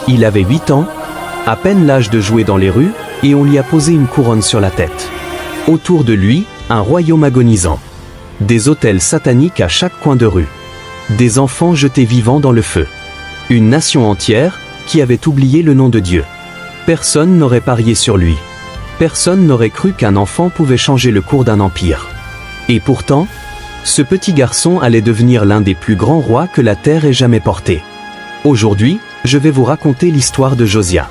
Il avait 8 ans, à peine l'âge de jouer dans les rues, et on lui a posé une couronne sur la tête. Autour de lui, un royaume agonisant. Des autels sataniques à chaque coin de rue. Des enfants jetés vivants dans le feu. Une nation entière qui avait oublié le nom de Dieu. Personne n'aurait parié sur lui. Personne n'aurait cru qu'un enfant pouvait changer le cours d'un empire. Et pourtant, ce petit garçon allait devenir l'un des plus grands rois que la terre ait jamais porté. Aujourd'hui, je vais vous raconter l'histoire de Josia.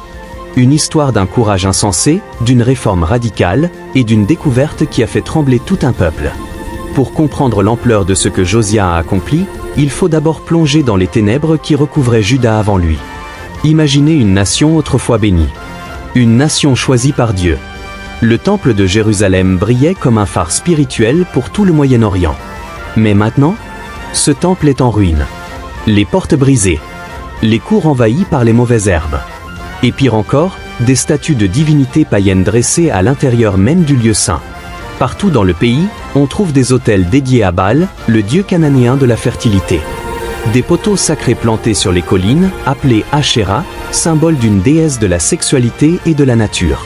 Une histoire d'un courage insensé, d'une réforme radicale et d'une découverte qui a fait trembler tout un peuple. Pour comprendre l'ampleur de ce que Josia a accompli, il faut d'abord plonger dans les ténèbres qui recouvraient Juda avant lui. Imaginez une nation autrefois bénie. Une nation choisie par Dieu. Le temple de Jérusalem brillait comme un phare spirituel pour tout le Moyen-Orient. Mais maintenant, ce temple est en ruine. Les portes brisées. Les cours envahis par les mauvaises herbes. Et pire encore, des statues de divinités païennes dressées à l'intérieur même du lieu saint. Partout dans le pays, on trouve des autels dédiés à Baal, le dieu cananéen de la fertilité. Des poteaux sacrés plantés sur les collines, appelés Ashéra, symbole d'une déesse de la sexualité et de la nature.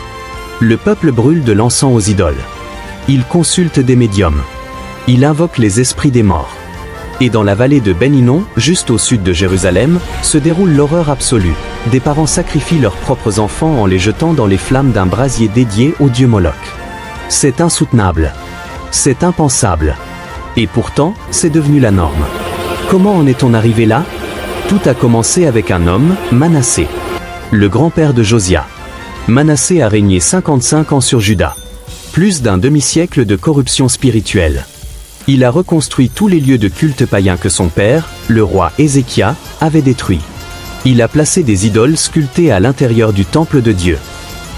Le peuple brûle de l'encens aux idoles. Il consulte des médiums. Il invoque les esprits des morts. Et dans la vallée de Ben Hinnom, juste au sud de Jérusalem, se déroule l'horreur absolue. Des parents sacrifient leurs propres enfants en les jetant dans les flammes d'un brasier dédié au dieu Moloch. C'est insoutenable. C'est impensable. Et pourtant, c'est devenu la norme. Comment en est-on arrivé là? Tout a commencé avec un homme, Manassé. Le grand-père de Josia. Manassé a régné 55 ans sur Juda. Plus d'un demi-siècle de corruption spirituelle. Il a reconstruit tous les lieux de culte païens que son père, le roi Ézéchias, avait détruits. Il a placé des idoles sculptées à l'intérieur du temple de Dieu.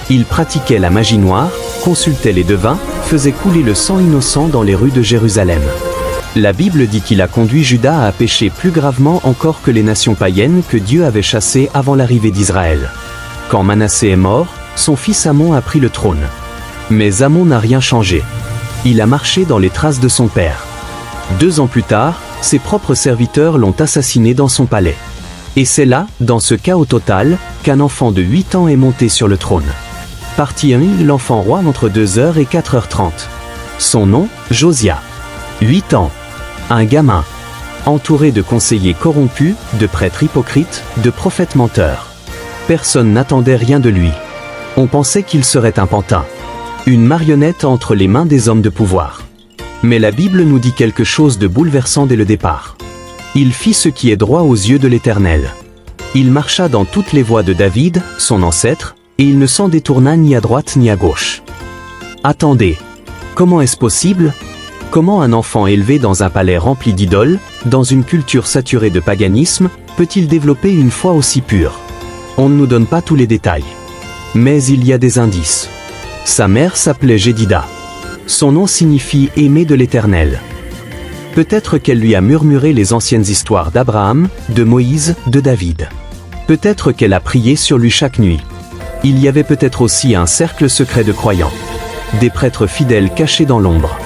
Il pratiquait la magie noire, consultait les devins, faisait couler le sang innocent dans les rues de Jérusalem. La Bible dit qu'il a conduit Juda à pécher plus gravement encore que les nations païennes que Dieu avait chassées avant l'arrivée d'Israël. Quand Manassé est mort, son fils Amon a pris le trône. Mais Amon n'a rien changé. Il a marché dans les traces de son père. 2 ans plus tard, ses propres serviteurs l'ont assassiné dans son palais. Et c'est là, dans ce chaos total, qu'un enfant de 8 ans est monté sur le trône. Parti 1, l'enfant roi entre 2h et 4h30. Son nom, Josia. 8 ans. Un gamin. Entouré de conseillers corrompus, de prêtres hypocrites, de prophètes menteurs. Personne n'attendait rien de lui. On pensait qu'il serait un pantin. Une marionnette entre les mains des hommes de pouvoir. Mais la Bible nous dit quelque chose de bouleversant dès le départ. Il fit ce qui est droit aux yeux de l'Éternel. Il marcha dans toutes les voies de David, son ancêtre, et il ne s'en détourna ni à droite ni à gauche. Attendez. Comment est-ce possible? Comment un enfant élevé dans un palais rempli d'idoles, dans une culture saturée de paganisme, peut-il développer une foi aussi pure? On ne nous donne pas tous les détails. Mais il y a des indices. Sa mère s'appelait Jédida. Son nom signifie « aimé de l'Éternel ». Peut-être qu'elle lui a murmuré les anciennes histoires d'Abraham, de Moïse, de David. Peut-être qu'elle a prié sur lui chaque nuit. Il y avait peut-être aussi un cercle secret de croyants. Des prêtres fidèles cachés dans l'ombre.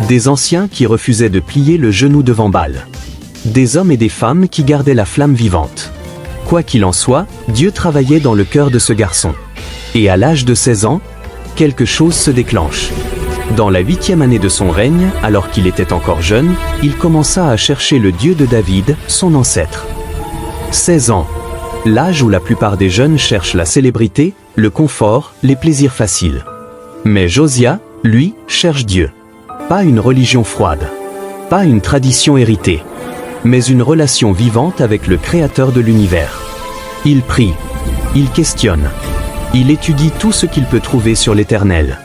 Des anciens qui refusaient de plier le genou devant Baal. Des hommes et des femmes qui gardaient la flamme vivante. Quoi qu'il en soit, Dieu travaillait dans le cœur de ce garçon. Et à l'âge de 16 ans, quelque chose se déclenche. Dans la 8e année de son règne, alors qu'il était encore jeune, il commença à chercher le Dieu de David, son ancêtre. 16 ans. L'âge où la plupart des jeunes cherchent la célébrité, le confort, les plaisirs faciles. Mais Josia, lui, cherche Dieu. Pas une religion froide. Pas une tradition héritée. Mais une relation vivante avec le Créateur de l'univers. Il prie. Il questionne. Il étudie tout ce qu'il peut trouver sur l'Éternel.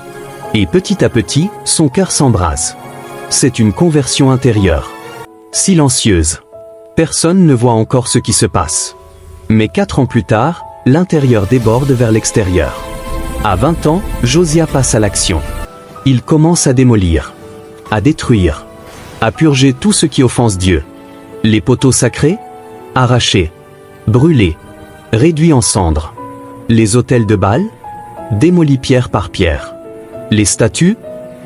Et petit à petit, son cœur s'embrase. C'est une conversion intérieure. Silencieuse. Personne ne voit encore ce qui se passe. Mais 4 ans plus tard, l'intérieur déborde vers l'extérieur. À 20 ans, Josia passe à l'action. Il commence à démolir, à détruire, à purger tout ce qui offense Dieu. Les poteaux sacrés, arrachés, brûlés, réduits en cendres. Les autels de Baal, démolis pierre par pierre. Les statues,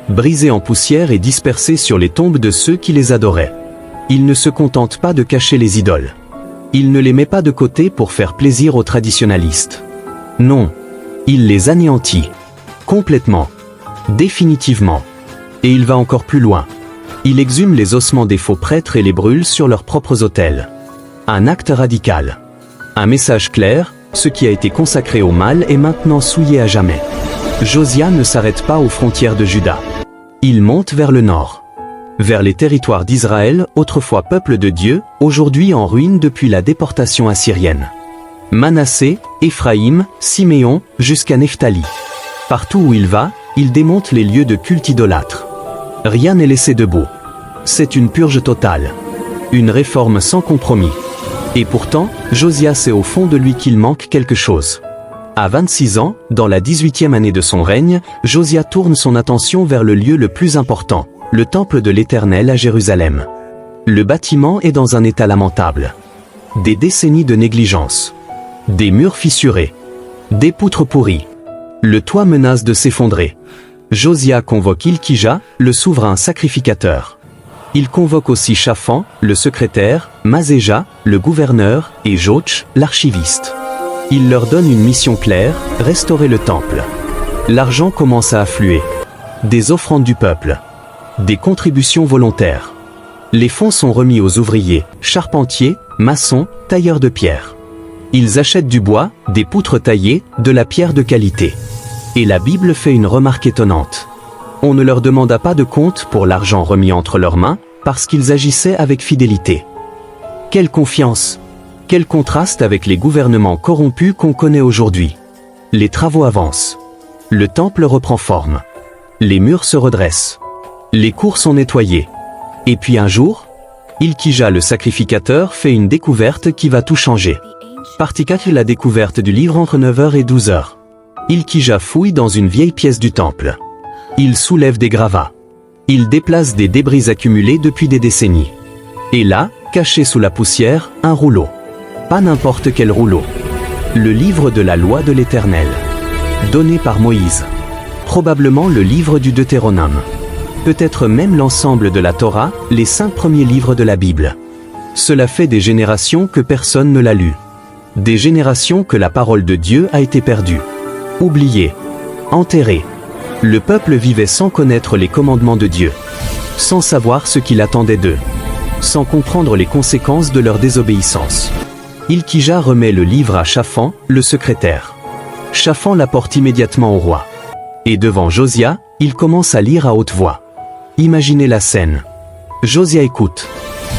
brisées en poussière et dispersées sur les tombes de ceux qui les adoraient. Il ne se contente pas de cacher les idoles. Il ne les met pas de côté pour faire plaisir aux traditionalistes. Non. Il les anéantit. Complètement. Définitivement. Et il va encore plus loin. Il exhume les ossements des faux prêtres et les brûle sur leurs propres autels. Un acte radical. Un message clair, ce qui a été consacré au mal est maintenant souillé à jamais. Josia ne s'arrête pas aux frontières de Juda. Il monte vers le nord. Vers les territoires d'Israël, autrefois peuple de Dieu, aujourd'hui en ruine depuis la déportation assyrienne. Manassé, Éphraïm, Siméon, jusqu'à Nephtali. Partout où il va, il démonte les lieux de culte idolâtre. Rien n'est laissé debout. C'est une purge totale. Une réforme sans compromis. Et pourtant, Josia sait au fond de lui qu'il manque quelque chose. À 26 ans, dans la 18e année de son règne, Josia tourne son attention vers le lieu le plus important, le temple de l'Éternel à Jérusalem. Le bâtiment est dans un état lamentable. Des décennies de négligence. Des murs fissurés. Des poutres pourries. Le toit menace de s'effondrer. Josia convoque Ilkija, le souverain sacrificateur. Il convoque aussi Shaphan, le secrétaire, Mazéja, le gouverneur, et Joch, l'archiviste. Il leur donne une mission claire, restaurer le temple. L'argent commence à affluer. Des offrandes du peuple. Des contributions volontaires. Les fonds sont remis aux ouvriers, charpentiers, maçons, tailleurs de pierre. Ils achètent du bois, des poutres taillées, de la pierre de qualité. Et la Bible fait une remarque étonnante. On ne leur demanda pas de compte pour l'argent remis entre leurs mains, parce qu'ils agissaient avec fidélité. Quelle confiance! Quel contraste avec les gouvernements corrompus qu'on connaît aujourd'hui. Les travaux avancent. Le temple reprend forme. Les murs se redressent. Les cours sont nettoyés. Et puis un jour, Ilkija le sacrificateur fait une découverte qui va tout changer. Partie 4, la découverte du livre entre 9h et 12h. Ilkija fouille dans une vieille pièce du temple. Il soulève des gravats. Il déplace des débris accumulés depuis des décennies. Et là, caché sous la poussière, un rouleau. Pas n'importe quel rouleau. Le livre de la loi de l'Éternel. Donné par Moïse. Probablement le livre du Deutéronome. Peut-être même l'ensemble de la Torah, les 5 premiers livres de la Bible. Cela fait des générations que personne ne l'a lu. Des générations que la parole de Dieu a été perdue. Oubliée. Enterrée. Le peuple vivait sans connaître les commandements de Dieu. Sans savoir ce qu'il attendait d'eux. Sans comprendre les conséquences de leur désobéissance. Ilkija remet le livre à Shaphan, le secrétaire. Shaphan l'apporte immédiatement au roi. Et devant Josia, il commence à lire à haute voix. Imaginez la scène. Josia écoute.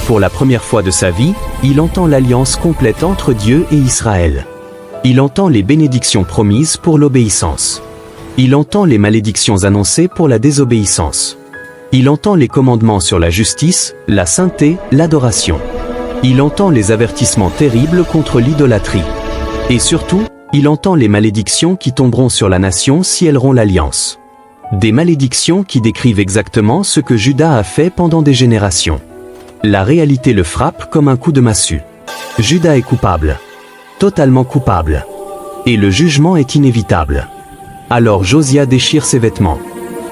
Pour la première fois de sa vie, il entend l'alliance complète entre Dieu et Israël. Il entend les bénédictions promises pour l'obéissance. Il entend les malédictions annoncées pour la désobéissance. Il entend les commandements sur la justice, la sainteté, l'adoration. Il entend les avertissements terribles contre l'idolâtrie. Et surtout, il entend les malédictions qui tomberont sur la nation si elle rompt l'alliance. Des malédictions qui décrivent exactement ce que Juda a fait pendant des générations. La réalité le frappe comme un coup de massue. Juda est coupable. Totalement coupable. Et le jugement est inévitable. Alors Josia déchire ses vêtements.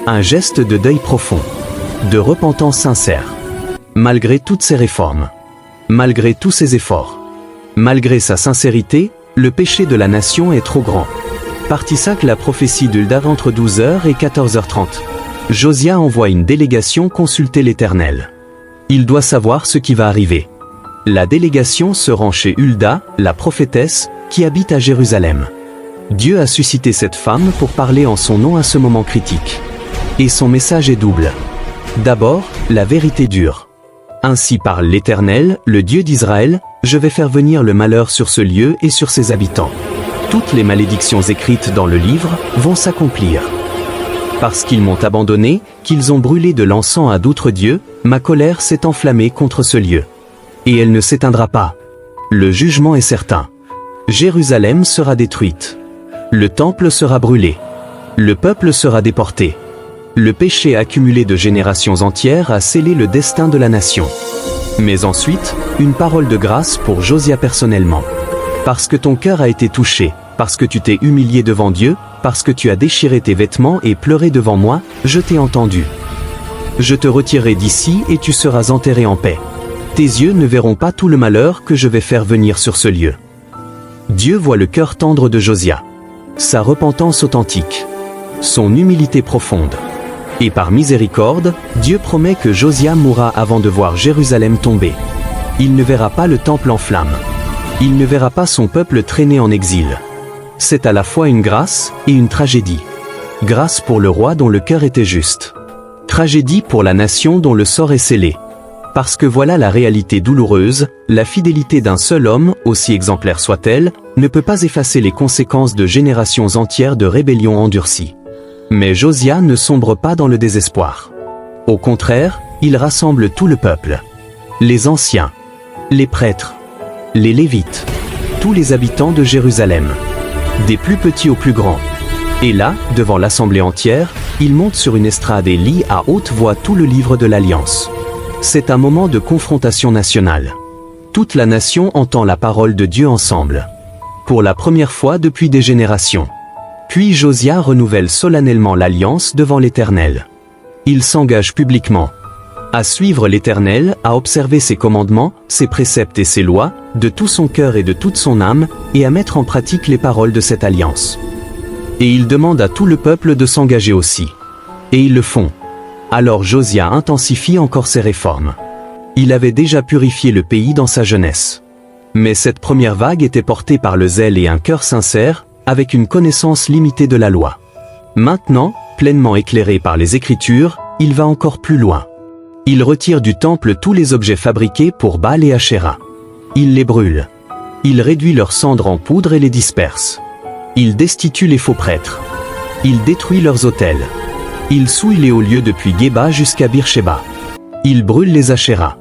Un geste de deuil profond. De repentance sincère. Malgré toutes ses réformes. Malgré tous ses efforts. Malgré sa sincérité, le péché de la nation est trop grand. Partie 5, la prophétie d'Uldar entre 12h et 14h30. Josia envoie une délégation consulter l'Éternel. Il doit savoir ce qui va arriver. La délégation se rend chez Hulda, la prophétesse, qui habite à Jérusalem. Dieu a suscité cette femme pour parler en son nom à ce moment critique. Et son message est double. D'abord, la vérité dure. Ainsi parle l'Éternel, le Dieu d'Israël, je vais faire venir le malheur sur ce lieu et sur ses habitants. Toutes les malédictions écrites dans le livre vont s'accomplir. Parce qu'ils m'ont abandonné, qu'ils ont brûlé de l'encens à d'autres dieux, ma colère s'est enflammée contre ce lieu. Et elle ne s'éteindra pas. Le jugement est certain. Jérusalem sera détruite. Le temple sera brûlé. Le peuple sera déporté. Le péché accumulé de générations entières a scellé le destin de la nation. Mais ensuite, une parole de grâce pour Josia personnellement. Parce que ton cœur a été touché, parce que tu t'es humilié devant Dieu, parce que tu as déchiré tes vêtements et pleuré devant moi, je t'ai entendu. Je te retirerai d'ici et tu seras enterré en paix. Tes yeux ne verront pas tout le malheur que je vais faire venir sur ce lieu. Dieu voit le cœur tendre de Josia, sa repentance authentique, son humilité profonde. Et par miséricorde, Dieu promet que Josia mourra avant de voir Jérusalem tomber. Il ne verra pas le temple en flammes. Il ne verra pas son peuple traîné en exil. C'est à la fois une grâce et une tragédie. Grâce pour le roi dont le cœur était juste. Tragédie pour la nation dont le sort est scellé. Parce que voilà la réalité douloureuse, la fidélité d'un seul homme, aussi exemplaire soit-elle, ne peut pas effacer les conséquences de générations entières de rébellions endurcies. Mais Josia ne sombre pas dans le désespoir. Au contraire, il rassemble tout le peuple. Les anciens, les prêtres, les Lévites, tous les habitants de Jérusalem, des plus petits aux plus grands. Et là, devant l'assemblée entière, il monte sur une estrade et lit à haute voix tout le livre de l'Alliance. C'est un moment de confrontation nationale. Toute la nation entend la parole de Dieu ensemble. Pour la première fois depuis des générations. Puis Josia renouvelle solennellement l'alliance devant l'Éternel. Il s'engage publiquement à suivre l'Éternel, à observer ses commandements, ses préceptes et ses lois, de tout son cœur et de toute son âme, et à mettre en pratique les paroles de cette alliance. Et il demande à tout le peuple de s'engager aussi. Et ils le font. Alors Josia intensifie encore ses réformes. Il avait déjà purifié le pays dans sa jeunesse. Mais cette première vague était portée par le zèle et un cœur sincère, avec une connaissance limitée de la loi. Maintenant, pleinement éclairé par les Écritures, il va encore plus loin. Il retire du temple tous les objets fabriqués pour Baal et Ashéra. Il les brûle. Il réduit leurs cendres en poudre et les disperse. Il destitue les faux prêtres. Il détruit leurs autels. Il souille les hauts lieux depuis Géba jusqu'à Beersheba. Il brûle les Ashéras.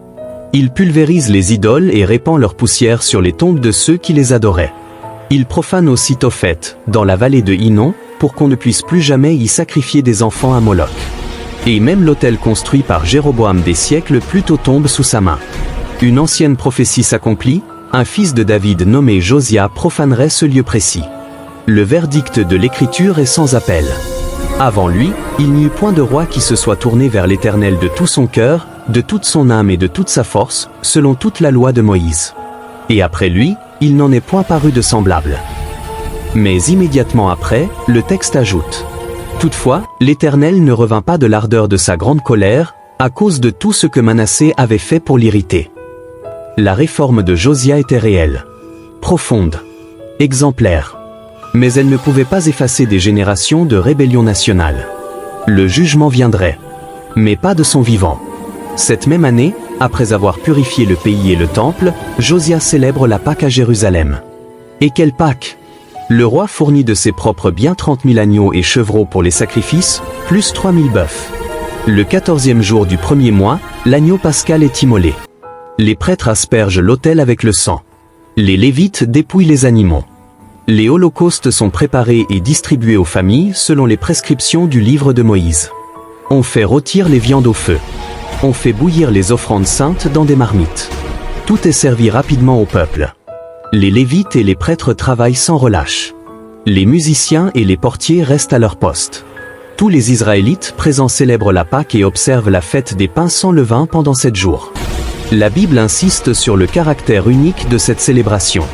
Il pulvérise les idoles et répand leur poussière sur les tombes de ceux qui les adoraient. Il profane aussi Tophet, dans la vallée de Hinnom, pour qu'on ne puisse plus jamais y sacrifier des enfants à Moloch. Et même l'autel construit par Jéroboam des siècles plus tôt tombe sous sa main. Une ancienne prophétie s'accomplit, un fils de David nommé Josia profanerait ce lieu précis. Le verdict de l'Écriture est sans appel. Avant lui, il n'y eut point de roi qui se soit tourné vers l'Éternel de tout son cœur, de toute son âme et de toute sa force, selon toute la loi de Moïse. Et après lui, il n'en est point paru de semblable. Mais immédiatement après, le texte ajoute. Toutefois, l'Éternel ne revint pas de l'ardeur de sa grande colère, à cause de tout ce que Manassé avait fait pour l'irriter. La réforme de Josia était réelle, profonde, exemplaire. Mais elle ne pouvait pas effacer des générations de rébellion nationale. Le jugement viendrait, mais pas de son vivant. Cette même année, après avoir purifié le pays et le temple, Josia célèbre la Pâque à Jérusalem. Et quelle Pâque! Le roi fournit de ses propres biens 30 000 agneaux et chevreaux pour les sacrifices, plus 3 000 bœufs. Le 14e jour du premier mois, l'agneau pascal est immolé. Les prêtres aspergent l'autel avec le sang. Les Lévites dépouillent les animaux. Les holocaustes sont préparés et distribués aux familles selon les prescriptions du livre de Moïse. On fait rôtir les viandes au feu. On fait bouillir les offrandes saintes dans des marmites. Tout est servi rapidement au peuple. Les Lévites et les prêtres travaillent sans relâche. Les musiciens et les portiers restent à leur poste. Tous les Israélites présents célèbrent la Pâque et observent la fête des pains sans levain pendant 7 jours. La Bible insiste sur le caractère unique de cette célébration.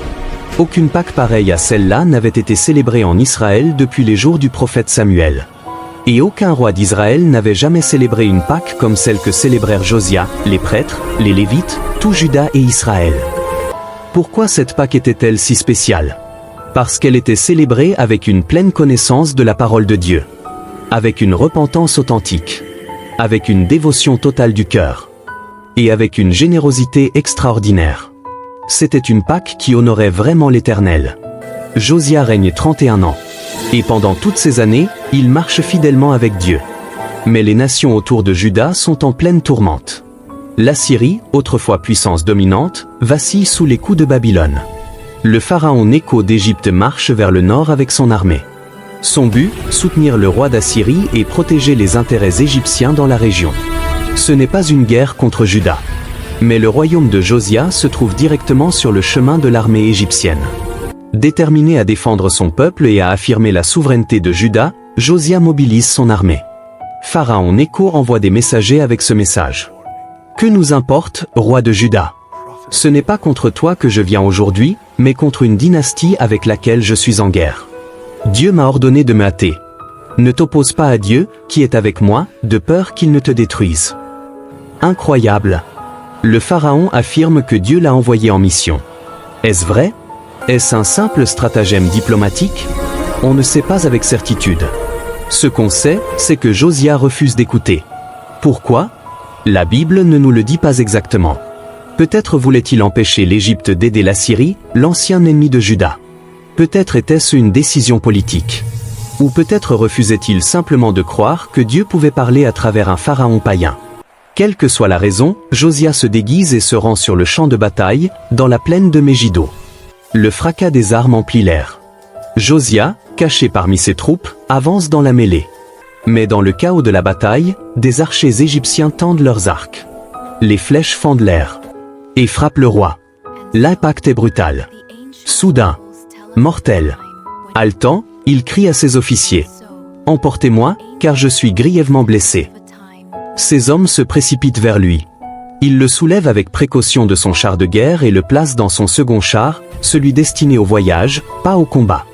Aucune Pâque pareille à celle-là n'avait été célébrée en Israël depuis les jours du prophète Samuel. Et aucun roi d'Israël n'avait jamais célébré une Pâque comme celle que célébrèrent Josia, les prêtres, les Lévites, tout Juda et Israël. Pourquoi cette Pâque était-elle si spéciale? Parce qu'elle était célébrée avec une pleine connaissance de la parole de Dieu. Avec une repentance authentique. Avec une dévotion totale du cœur. Et avec une générosité extraordinaire. C'était une Pâque qui honorait vraiment l'Éternel. Josia règne 31 ans. Et pendant toutes ces années, il marche fidèlement avec Dieu. Mais les nations autour de Juda sont en pleine tourmente. L'Assyrie, autrefois puissance dominante, vacille sous les coups de Babylone. Le pharaon Nécho d'Égypte marche vers le nord avec son armée. Son but, soutenir le roi d'Assyrie et protéger les intérêts égyptiens dans la région. Ce n'est pas une guerre contre Juda. Mais le royaume de Josia se trouve directement sur le chemin de l'armée égyptienne. Déterminé à défendre son peuple et à affirmer la souveraineté de Juda, Josia mobilise son armée. Pharaon Nécho envoie des messagers avec ce message. Que nous importe, roi de Juda? Ce n'est pas contre toi que je viens aujourd'hui, mais contre une dynastie avec laquelle je suis en guerre. Dieu m'a ordonné de me hâter. Ne t'oppose pas à Dieu, qui est avec moi, de peur qu'il ne te détruise. Incroyable. Le pharaon affirme que Dieu l'a envoyé en mission. Est-ce vrai? Est-ce un simple stratagème diplomatique? On ne sait pas avec certitude. Ce qu'on sait, c'est que Josia refuse d'écouter. Pourquoi? La Bible ne nous le dit pas exactement. Peut-être voulait-il empêcher l'Égypte d'aider la Syrie, l'ancien ennemi de Juda. Peut-être était-ce une décision politique. Ou peut-être refusait-il simplement de croire que Dieu pouvait parler à travers un pharaon païen. Quelle que soit la raison, Josia se déguise et se rend sur le champ de bataille, dans la plaine de Megiddo. Le fracas des armes emplit l'air. Josia, caché parmi ses troupes, avance dans la mêlée. Mais dans le chaos de la bataille, des archers égyptiens tendent leurs arcs. Les flèches fendent l'air et frappent le roi. L'impact est brutal. Soudain. Mortel. Haletant, il crie à ses officiers. « Emportez-moi, car je suis grièvement blessé. » Ces hommes se précipitent vers lui. Ils le soulèvent avec précaution de son char de guerre et le placent dans son second char, celui destiné au voyage, pas au combat.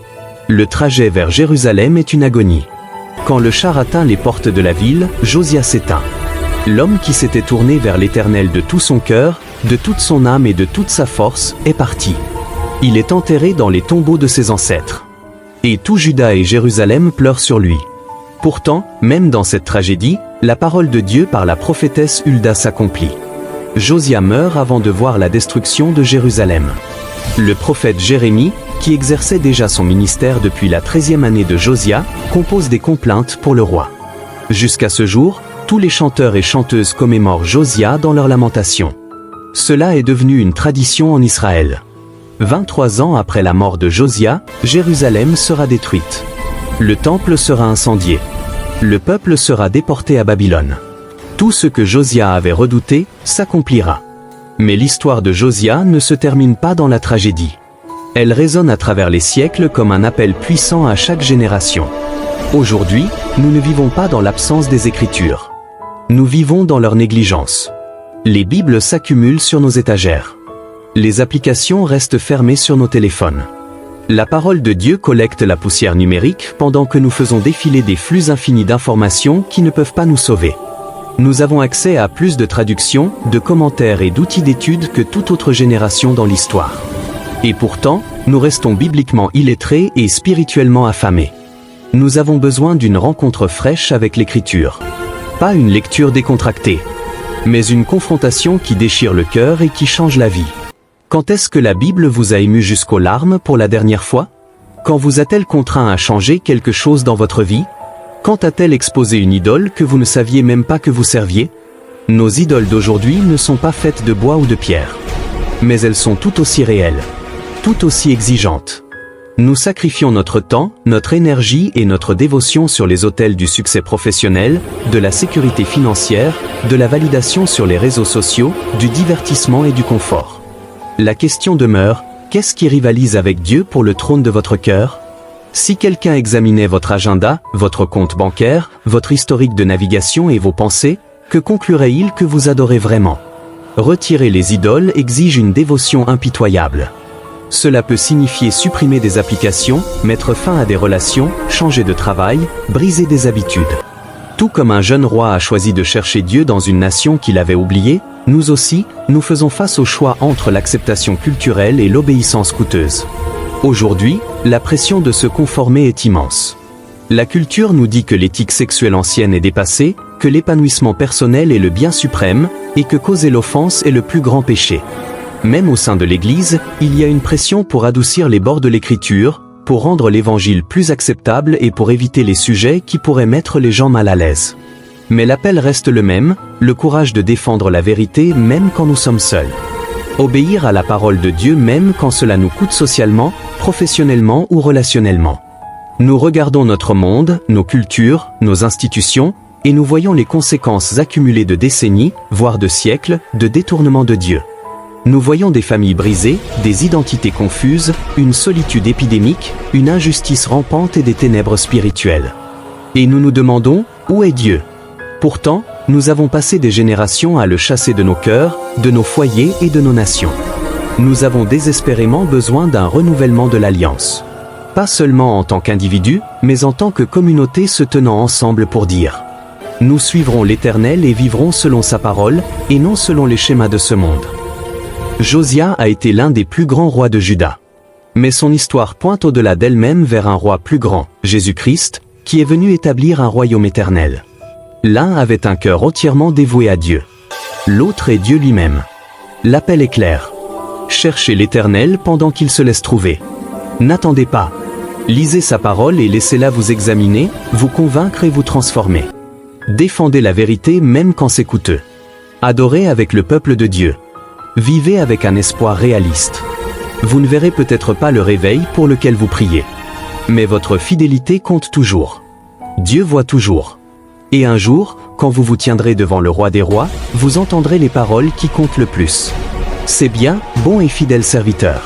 Le trajet vers Jérusalem est une agonie. Quand le char atteint les portes de la ville, Josia s'éteint. L'homme qui s'était tourné vers l'Éternel de tout son cœur, de toute son âme et de toute sa force, est parti. Il est enterré dans les tombeaux de ses ancêtres. Et tout Juda et Jérusalem pleurent sur lui. Pourtant, même dans cette tragédie, la parole de Dieu par la prophétesse Hulda s'accomplit. Josia meurt avant de voir la destruction de Jérusalem. Le prophète Jérémie, qui exerçait déjà son ministère depuis la 13e année de Josia, compose des complaintes pour le roi. Jusqu'à ce jour, tous les chanteurs et chanteuses commémorent Josia dans leurs lamentations. Cela est devenu une tradition en Israël. 23 ans après la mort de Josia, Jérusalem sera détruite. Le temple sera incendié. Le peuple sera déporté à Babylone. Tout ce que Josia avait redouté s'accomplira. Mais l'histoire de Josia ne se termine pas dans la tragédie. Elle résonne à travers les siècles comme un appel puissant à chaque génération. Aujourd'hui, nous ne vivons pas dans l'absence des Écritures. Nous vivons dans leur négligence. Les Bibles s'accumulent sur nos étagères. Les applications restent fermées sur nos téléphones. La parole de Dieu collecte la poussière numérique pendant que nous faisons défiler des flux infinis d'informations qui ne peuvent pas nous sauver. Nous avons accès à plus de traductions, de commentaires et d'outils d'études que toute autre génération dans l'histoire. Et pourtant, nous restons bibliquement illettrés et spirituellement affamés. Nous avons besoin d'une rencontre fraîche avec l'Écriture. Pas une lecture décontractée, mais une confrontation qui déchire le cœur et qui change la vie. Quand est-ce que la Bible vous a ému jusqu'aux larmes pour la dernière fois? Quand vous a-t-elle contraint à changer quelque chose dans votre vie? Quand a-t-elle exposé une idole que vous ne saviez même pas que vous serviez? Nos idoles d'aujourd'hui ne sont pas faites de bois ou de pierre. Mais elles sont tout aussi réelles, tout aussi exigeantes. Nous sacrifions notre temps, notre énergie et notre dévotion sur les autels du succès professionnel, de la sécurité financière, de la validation sur les réseaux sociaux, du divertissement et du confort. La question demeure, qu'est-ce qui rivalise avec Dieu pour le trône de votre cœur? Si quelqu'un examinait votre agenda, votre compte bancaire, votre historique de navigation et vos pensées, que conclurait-il que vous adorez vraiment? Retirer les idoles exige une dévotion impitoyable. Cela peut signifier supprimer des applications, mettre fin à des relations, changer de travail, briser des habitudes. Tout comme un jeune roi a choisi de chercher Dieu dans une nation qu'il avait oubliée, nous aussi, nous faisons face au choix entre l'acceptation culturelle et l'obéissance coûteuse. Aujourd'hui, la pression de se conformer est immense. La culture nous dit que l'éthique sexuelle ancienne est dépassée, que l'épanouissement personnel est le bien suprême, et que causer l'offense est le plus grand péché. Même au sein de l'Église, il y a une pression pour adoucir les bords de l'Écriture, pour rendre l'Évangile plus acceptable et pour éviter les sujets qui pourraient mettre les gens mal à l'aise. Mais l'appel reste le même, le courage de défendre la vérité même quand nous sommes seuls. Obéir à la parole de Dieu même quand cela nous coûte socialement, professionnellement ou relationnellement. Nous regardons notre monde, nos cultures, nos institutions, et nous voyons les conséquences accumulées de décennies, voire de siècles, de détournement de Dieu. Nous voyons des familles brisées, des identités confuses, une solitude épidémique, une injustice rampante et des ténèbres spirituelles. Et nous nous demandons, où est Dieu? Pourtant, Nous avons passé des générations à le chasser de nos cœurs, de nos foyers et de nos nations. Nous avons désespérément besoin d'un renouvellement de l'alliance. Pas seulement en tant qu'individu, mais en tant que communauté se tenant ensemble pour dire « Nous suivrons l'Éternel et vivrons selon sa parole, et non selon les schémas de ce monde ». Josia a été l'un des plus grands rois de Juda. Mais son histoire pointe au-delà d'elle-même vers un roi plus grand, Jésus-Christ, qui est venu établir un royaume éternel. L'un avait un cœur entièrement dévoué à Dieu. L'autre est Dieu lui-même. L'appel est clair. Cherchez l'Éternel pendant qu'il se laisse trouver. N'attendez pas. Lisez sa parole et laissez-la vous examiner, vous convaincre et vous transformer. Défendez la vérité même quand c'est coûteux. Adorez avec le peuple de Dieu. Vivez avec un espoir réaliste. Vous ne verrez peut-être pas le réveil pour lequel vous priez. Mais votre fidélité compte toujours. Dieu voit toujours. Et un jour, quand vous vous tiendrez devant le roi des rois, vous entendrez les paroles qui comptent le plus. C'est bien, bon et fidèle serviteur.